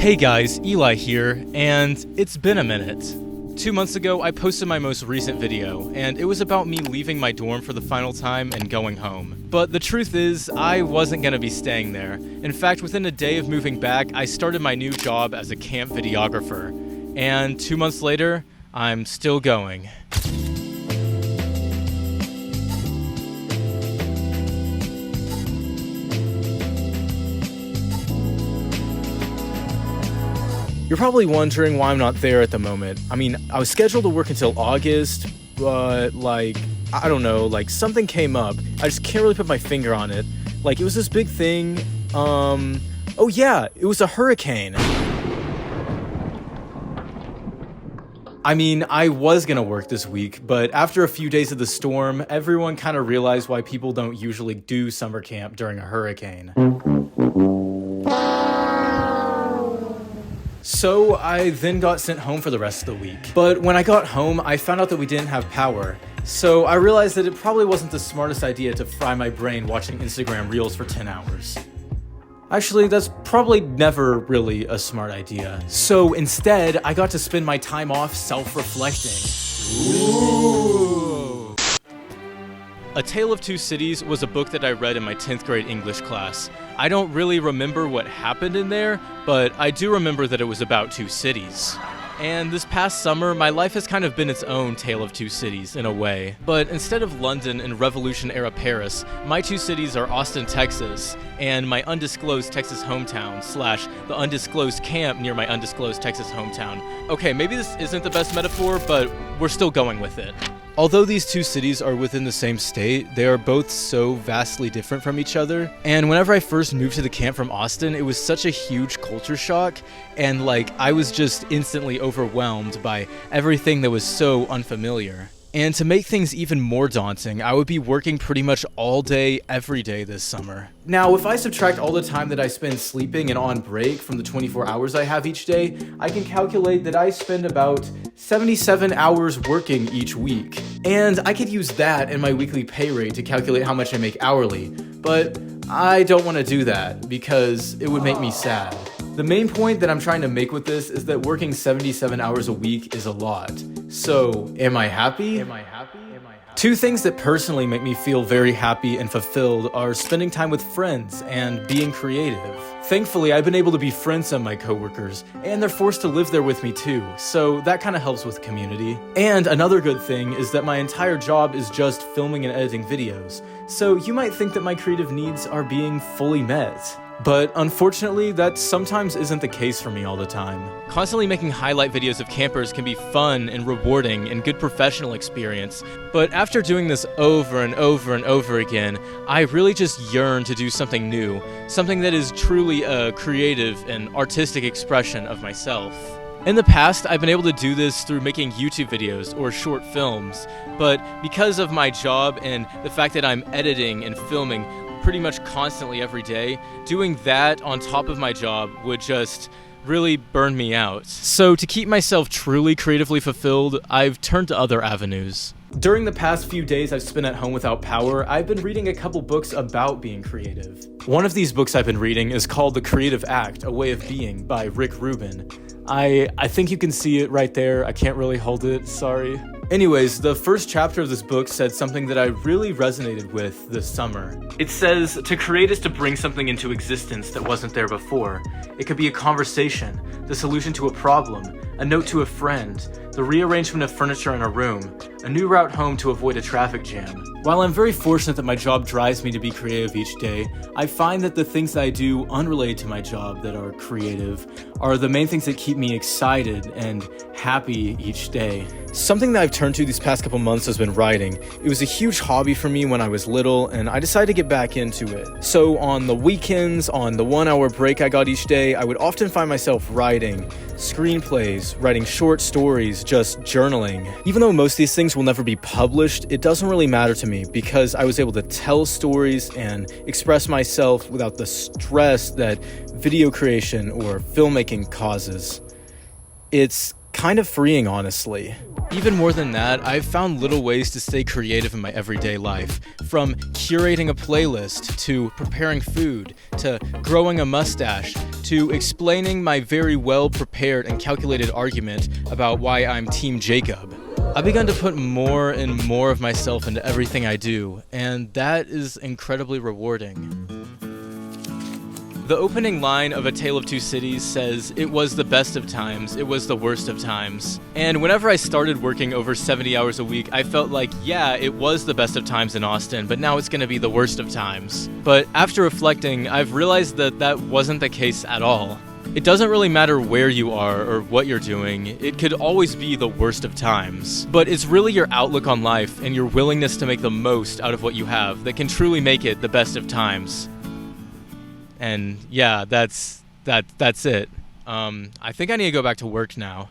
Hey guys, Eli here, and it's been a minute. 2 months ago, I posted my most recent video, and it was about me leaving my dorm for the final time and going home. But the truth is, I wasn't gonna be staying there. In fact, within a day of moving back, I started my new job as a camp videographer. And 2 months later, I'm still going. You're probably wondering why I'm not there at the moment. I mean, I was scheduled to work until August, but I don't know, something came up. I just can't really put my finger on it. It was this big thing, oh yeah, it was a hurricane. I mean, I was gonna work this week, but after a few days of the storm, everyone kind of realized why people don't usually do summer camp during a hurricane. So I then got sent home for the rest of the week. But when I got home, I found out that we didn't have power. So I realized that it probably wasn't the smartest idea to fry my brain watching Instagram Reels for 10 hours. Actually, that's probably never really a smart idea. So instead, I got to spend my time off self-reflecting. Ooh. A Tale of Two Cities was a book that I read in my 10th grade English class. I don't really remember what happened in there, but I do remember that it was about two cities. And this past summer, my life has kind of been its own Tale of Two Cities, in a way. But instead of London and Revolution-era Paris, my two cities are Austin, Texas, and my undisclosed Texas hometown, / the undisclosed camp near my undisclosed Texas hometown. Okay, maybe this isn't the best metaphor, but we're still going with it. Although these two cities are within the same state, they are both so vastly different from each other. And whenever I first moved to the camp from Austin, it was such a huge culture shock, and I was just instantly overwhelmed by everything that was so unfamiliar. And to make things even more daunting, I would be working pretty much all day, every day this summer. Now, if I subtract all the time that I spend sleeping and on break from the 24 hours I have each day, I can calculate that I spend about 77 hours working each week. And I could use that in my weekly pay rate to calculate how much I make hourly, but I don't want to do that because it would make me sad. The main point that I'm trying to make with this is that working 77 hours a week is a lot. So, am I happy? Two things that personally make me feel very happy and fulfilled are spending time with friends and being creative. Thankfully, I've been able to befriend some of my coworkers, and they're forced to live there with me too, so that kind of helps with community. And another good thing is that my entire job is just filming and editing videos, so you might think that my creative needs are being fully met. But unfortunately, that sometimes isn't the case for me all the time. Constantly making highlight videos of campers can be fun and rewarding and good professional experience, but after doing this over and over and over again, I really just yearn to do something new, something that is truly a creative and artistic expression of myself. In the past, I've been able to do this through making YouTube videos or short films, but because of my job and the fact that I'm editing and filming pretty much constantly every day, doing that on top of my job would just really burn me out. So to keep myself truly creatively fulfilled, I've turned to other avenues. During the past few days I've spent at home without power, I've been reading a couple books about being creative. One of these books I've been reading is called The Creative Act, A Way of Being by Rick Rubin. I think you can see it right there. I can't really hold it, sorry. Anyways, the first chapter of this book said something that I really resonated with this summer. It says, to create is to bring something into existence that wasn't there before. It could be a conversation, the solution to a problem, a note to a friend, the rearrangement of furniture in a room, a new route home to avoid a traffic jam. While I'm very fortunate that my job drives me to be creative each day, I find that the things that I do unrelated to my job that are creative are the main things that keep me excited and happy each day. Something that I've turned to these past couple months has been writing. It was a huge hobby for me when I was little, and I decided to get back into it. So on the weekends, on the 1 hour break I got each day, I would often find myself writing screenplays, writing short stories, just journaling. Even though most of these things will never be published, it doesn't really matter to me because I was able to tell stories and express myself without the stress that video creation or filmmaking causes. It's kind of freeing, honestly. Even more than that, I've found little ways to stay creative in my everyday life, from curating a playlist, to preparing food, to growing a mustache, to explaining my very well prepared and calculated argument about why I'm Team Jacob. I've begun to put more and more of myself into everything I do, and that is incredibly rewarding. The opening line of A Tale of Two Cities says, "It was the best of times, it was the worst of times." And whenever I started working over 70 hours a week, I felt like, yeah, it was the best of times in Austin, but now it's gonna be the worst of times. But after reflecting, I've realized that that wasn't the case at all. It doesn't really matter where you are or what you're doing, it could always be the worst of times. But it's really your outlook on life and your willingness to make the most out of what you have that can truly make it the best of times. And yeah, that's it. I think I need to go back to work now.